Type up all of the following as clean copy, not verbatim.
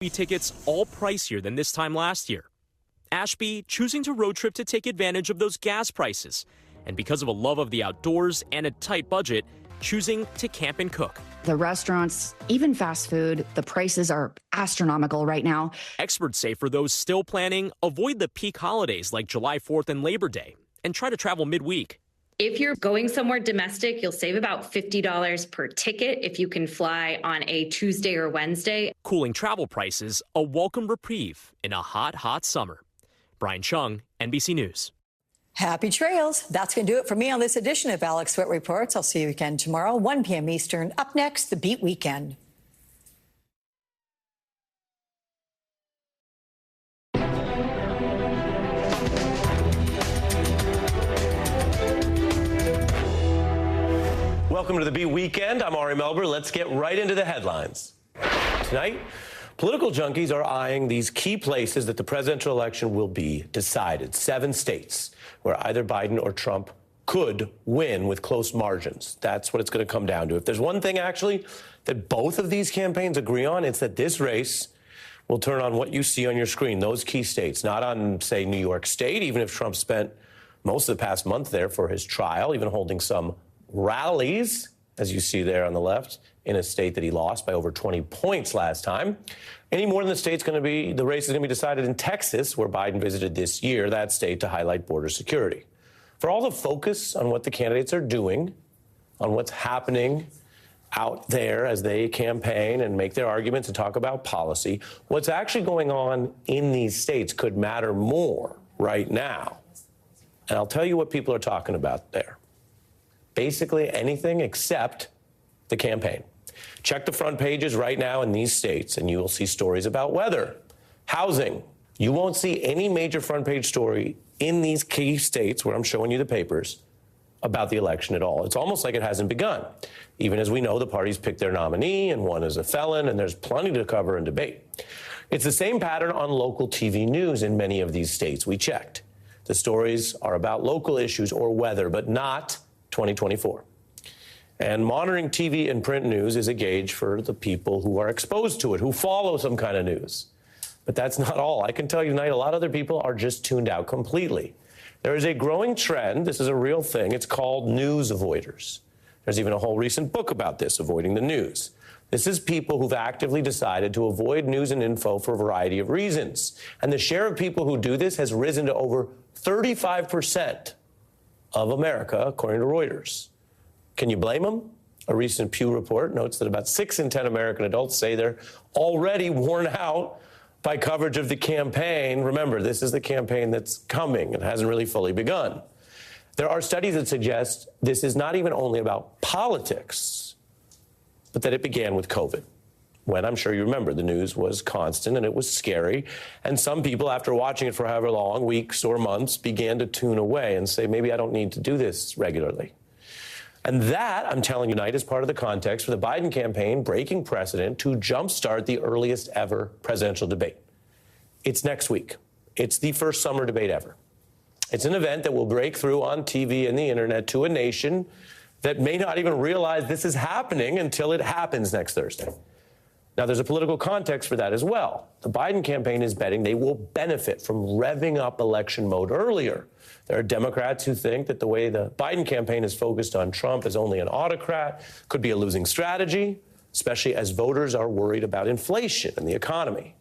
Tickets all pricier than this time last year. Ashby choosing to road trip to take advantage of those gas prices. And because of a love of the outdoors and a tight budget, choosing to camp and cook. The restaurants, even fast food, the prices are astronomical right now. Experts say for those still planning, avoid the peak holidays like July 4th and Labor Day and try to travel midweek. If you're going somewhere domestic, you'll save about $50 per ticket if you can fly on a Tuesday or Wednesday. Cooling travel prices, a welcome reprieve in a hot, hot summer. Brian Chung, NBC News. Happy trails. That's going to do it for me on this edition of Alex Sweat Reports. I'll see you again tomorrow, 1 p.m. Eastern. Up next, the Beat Weekend. Welcome to the Beat Weekend. I'm Ari Melber. Let's get right into the headlines. Tonight, political junkies are eyeing these key places that the presidential election will be decided. 7 states where either Biden or Trump could win with close margins. That's what it's going to come down to. If there's one thing, actually, that both of these campaigns agree on, it's that this race will turn on what you see on your screen, those key states, not on, say, New York State, even if Trump spent most of the past month there for his trial, even holding some rallies, as you see there on the left, in a state that he lost by over 20 points last time. Any more than the race is going to be decided in Texas, where Biden visited this year, that state to highlight border security. For all the focus on what the candidates are doing, on what's happening out there as they campaign and make their arguments and talk about policy, what's actually going on in these states could matter more right now. And I'll tell you what people are talking about there. Basically anything except the campaign. Check the front pages right now in these states, and you will see stories about weather, housing. You won't see any major front page story in these key states where I'm showing you the papers about the election at all. It's almost like it hasn't begun, even as we know the parties picked their nominee and one is a felon, and there's plenty to cover and debate. It's the same pattern on local TV news in many of these states we checked. The stories are about local issues or weather, but not 2024. And monitoring TV and print news is a gauge for the people who are exposed to it, who follow some kind of news. But that's not all. I can tell you tonight, a lot of other people are just tuned out completely. There is a growing trend. This is a real thing. It's called news avoiders. There's even a whole recent book about this, avoiding the news. This is people who've actively decided to avoid news and info for a variety of reasons. And the share of people who do this has risen to over 35% of America, according to Reuters. Can you blame them? A recent Pew report notes that about 6 in 10 American adults say they're already worn out by coverage of the campaign. Remember, this is the campaign that's coming and hasn't really fully begun. There are studies that suggest this is not even only about politics, but that it began with COVID, when I'm sure you remember the news was constant and it was scary. And some people, after watching it for however long, weeks or months, began to tune away and say, maybe I don't need to do this regularly. And that, I'm telling you tonight, is part of the context for the Biden campaign breaking precedent to jumpstart the earliest ever presidential debate. It's next week. It's the first summer debate ever. It's an event that will break through on TV and the internet to a nation that may not even realize this is happening until it happens next Thursday. Now, there's a political context for that as well. The Biden campaign is betting they will benefit from revving up election mode earlier. There are Democrats who think that the way the Biden campaign is focused on Trump as only an autocrat could be a losing strategy, especially as voters are worried about inflation and the economy.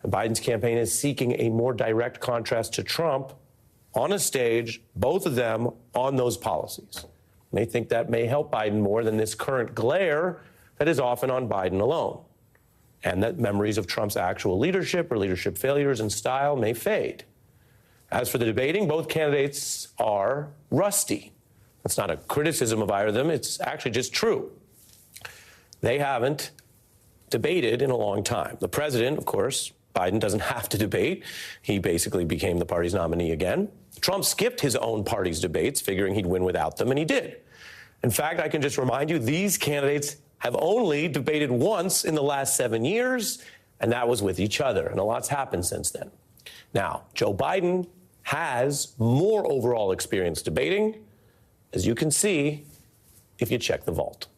And Biden's campaign is seeking a more direct contrast to Trump on a stage, both of them on those policies. And they think that may help Biden more than this current glare that is often on Biden alone, and that memories of Trump's actual leadership or leadership failures and style may fade. As for the debating, both candidates are rusty. That's not a criticism of either of them. It's actually just true. They haven't debated in a long time. The president, of course, Biden doesn't have to debate. He basically became the party's nominee again. Trump skipped his own party's debates, figuring he'd win without them, and he did. In fact, I can just remind you, these candidates have only debated once in the last 7 years, and that was with each other. And a lot's happened since then. Now, Joe Biden has more overall experience debating, as you can see if you check the vault.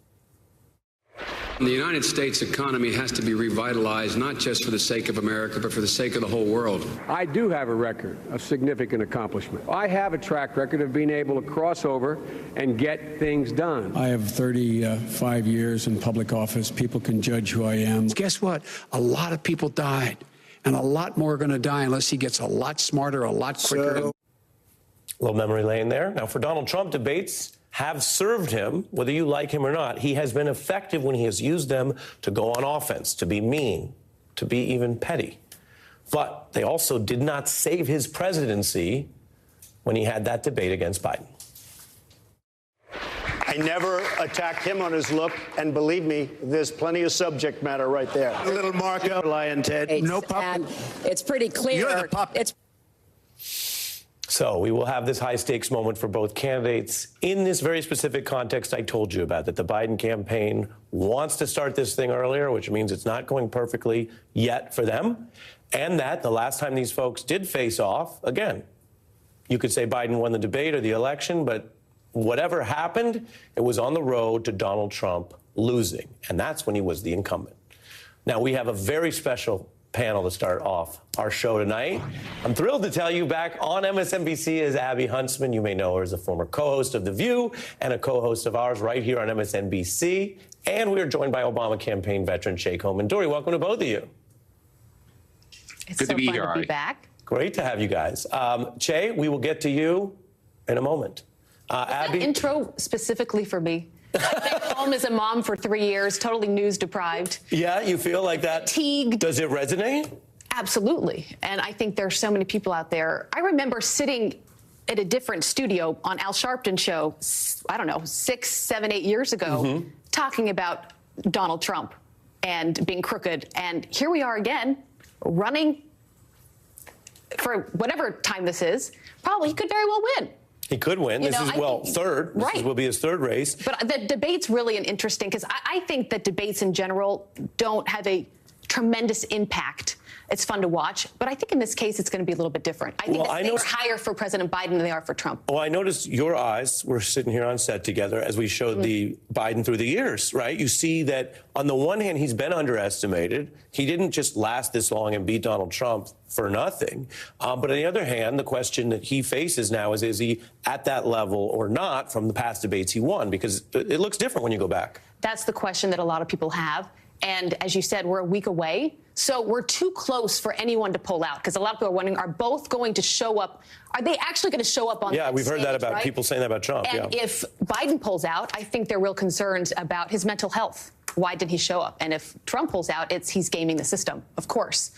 The United States economy has to be revitalized, not just for the sake of America, but for the sake of the whole world. I do have a record of significant accomplishment. I have a track record of being able to cross over and get things done. I have 35 years in public office. People can judge who I am. Guess what? A lot of people died, and a lot more are going to die unless he gets a lot smarter, a lot quicker. Little memory lane there. Now, for Donald Trump, debates have served him, whether you like him or not. He has been effective when he has used them to go on offense, to be mean, to be even petty. But they also did not save his presidency when he had that debate against Biden. I never attacked him on his look, and believe me, there's plenty of subject matter right there. A little markup, Lion Ted. No puppet. It's pretty clear. You're the puppet. So we will have this high-stakes moment for both candidates in this very specific context I told you about, that the Biden campaign wants to start this thing earlier, which means it's not going perfectly yet for them, and that the last time these folks did face off, again, you could say Biden won the debate or the election, but whatever happened, it was on the road to Donald Trump losing, and that's when he was the incumbent. Now, we have a very special panel to start off our show tonight. I'm thrilled to tell you back on MSNBC is Abby Huntsman. You may know her as a former co-host of The View and a co-host of ours right here on MSNBC. And we are joined by Obama campaign veteran Shay Coleman. Dory, welcome to both of you. It's good so to be here, to be back. Great to have you guys. Shay, we will get to you in a moment. Abby, that intro specifically for me. I've been home as a mom for 3 years, totally news deprived. Yeah, you feel like that? Fatigued. Does it resonate? Absolutely. And I think there's so many people out there. I remember sitting at a different studio on Al Sharpton's show, I don't know, 6, 7, 8 years ago, talking about Donald Trump and being crooked. And here we are again, running for whatever time this is. Probably he could very well win. He could win. This is, third. Right. This will be his third race. But the debate's really interesting because I think that debates in general don't have a tremendous impact. It's fun to watch. But I think in this case, it's going to be a little bit different. I think the stakes are higher for President Biden than they are for Trump. Well, I noticed your eyes. We're sitting here on set together as we showed the Biden through the years, right? You see that on the one hand, he's been underestimated. He didn't just last this long and beat Donald Trump for nothing. But on the other hand, the question that he faces now is he at that level or not from the past debates he won? Because it looks different when you go back. That's the question that a lot of people have. And as you said, we're a week away. So we're too close for anyone to pull out because a lot of people are wondering, are both going to show up? Are they actually going to show up on we've heard that about people saying that about Trump. And if Biden pulls out, I think there are real concerns about his mental health. Why did he show up? And if Trump pulls out, he's gaming the system, of course.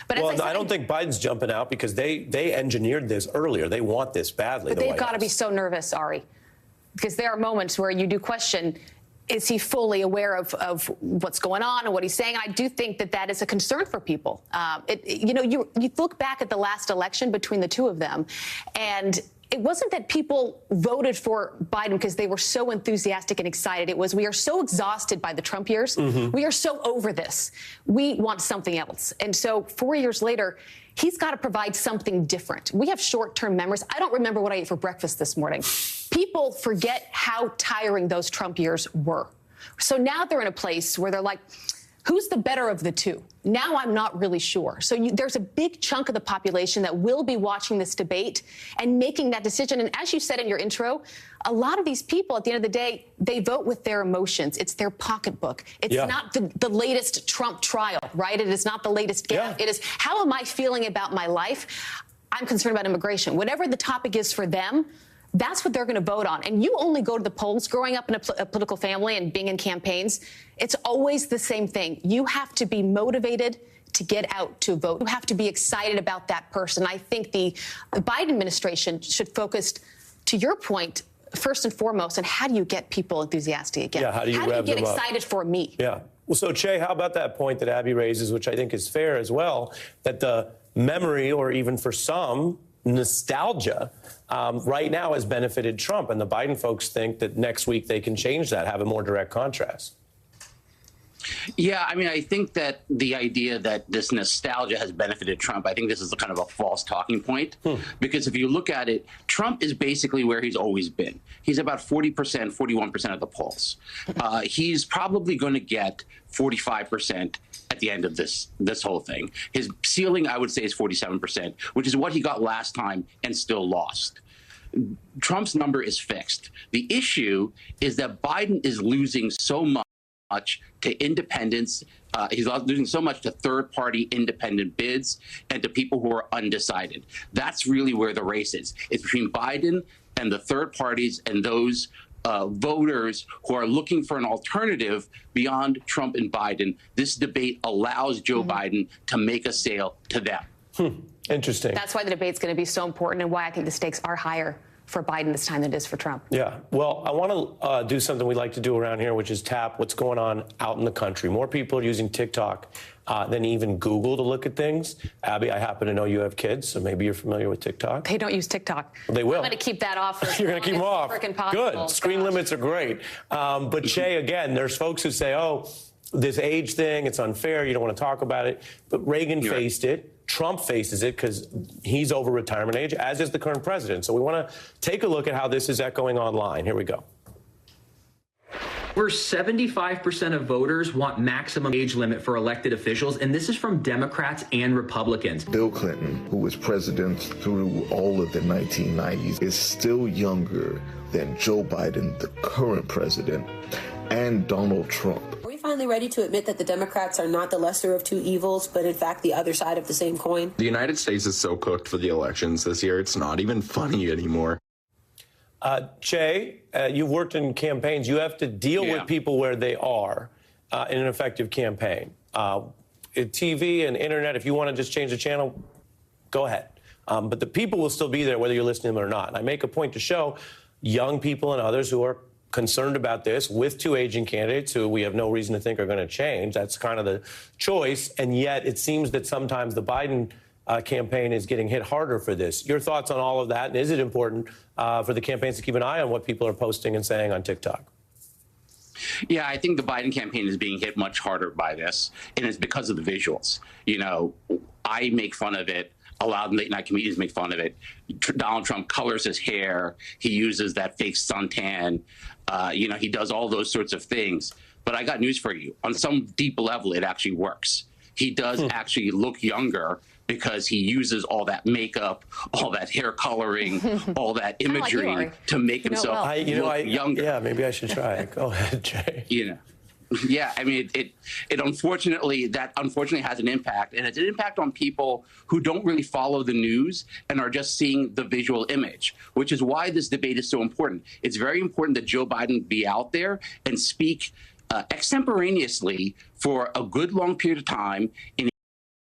But I don't think Biden's jumping out because they engineered this earlier. They want this badly. But they've got to be so nervous, Ari, because there are moments where you do question, is he fully aware of what's going on and what he's saying? And I do think that is a concern for people. You look back at the last election between the two of them, and it wasn't that people voted for Biden because they were so enthusiastic and excited. It was, we are so exhausted by the Trump years. We are so over this. We want something else. And so 4 years later, he's got to provide something different. We have short-term memories. I don't remember what I ate for breakfast this morning. People forget how tiring those Trump years were. So now they're in a place where they're like, who's the better of the two? Now I'm not really sure. So there's a big chunk of the population that will be watching this debate and making that decision. And as you said in your intro, a lot of these people, at the end of the day, they vote with their emotions. It's their pocketbook. It's not the latest Trump trial, right? It is not the latest game. It is, how am I feeling about my life? I'm concerned about immigration. Whatever the topic is for them, that's what they're going to vote on. And you only go to the polls. Growing up in a political family and being in campaigns, it's always the same thing. You have to be motivated to get out to vote. You have to be excited about that person. I think the Biden administration should focus, to your point, first and foremost, on how do you get people enthusiastic again? Yeah, how do you get excited for me? Yeah. Well, so, Che, how about that point that Abby raises, which I think is fair as well, that the memory, or even for some, nostalgia right now has benefited Trump, and the Biden folks think that next week they can change that, have a more direct contrast. Yeah, I mean, I think that the idea that this nostalgia has benefited Trump, I think this is kind of a false talking point. Because if you look at it, Trump is basically where he's always been. He's about 40%, 41% of the polls. He's probably going to get 45% at the end of this whole thing. His ceiling, I would say, is 47%, which is what he got last time and still lost. Trump's number is fixed. The issue is that Biden is losing so much to independents. He's losing so much to third-party independent bids and to people who are undecided. That's really where the race is. It's between Biden and the third parties and those voters who are looking for an alternative beyond Trump and Biden. This debate allows Joe Biden to make a sale to them. Interesting. That's why the debate's going to be so important and why I think the stakes are higher for Biden this time than it is for Trump. Yeah. Well, I want to do something we like to do around here, which is tap what's going on out in the country. More people are using TikTok than even Google to look at things. Abby, I happen to know you have kids, so maybe you're familiar with TikTok. They don't use TikTok. Well, they will. I'm going to keep that off. You're going to keep them off. Good. Screen limits are great. But Shay, again, there's folks who say, oh, this age thing, it's unfair. You don't want to talk about it. But Reagan faced it. Trump faces it because he's over retirement age, as is the current president. So we want to take a look at how this is echoing online. Here we go. Over 75% of voters want maximum age limit for elected officials, and this is from Democrats and Republicans. Bill Clinton, who was president through all of the 1990s, is still younger than Joe Biden, the current president, and Donald Trump. Are we finally ready to admit that the Democrats are not the lesser of two evils, but in fact the other side of the same coin? The United States is so cooked for the elections this year, it's not even funny anymore. Jay, you've worked in campaigns. You have to deal with people where they are in an effective campaign. TV and internet, if you want to just change the channel, go ahead. But the people will still be there whether you're listening to them or not. And I make a point to show young people and others who are concerned about this with two aging candidates who we have no reason to think are going to change. That's kind of the choice. And yet it seems that sometimes the Biden campaign is getting hit harder for this. Your thoughts on all of that? And is it important for the campaigns to keep an eye on what people are posting and saying on TikTok? Yeah, I think the Biden campaign is being hit much harder by this, and it's because of the visuals. You know, I make fun of it. A lot of late-night comedians make fun of it. Donald Trump colors his hair. He uses that fake suntan. You know, he does all those sorts of things. But I got news for you. On some deep level, it actually works. He does actually look younger because he uses all that makeup, all that hair coloring, all that imagery to make himself look younger. Yeah, maybe I should try it. Go ahead, Jay. You know. Yeah, I mean, it unfortunately has an impact, and it's an impact on people who don't really follow the news and are just seeing the visual image, which is why this debate is so important. It's very important that Joe Biden be out there and speak extemporaneously for a good long period of time in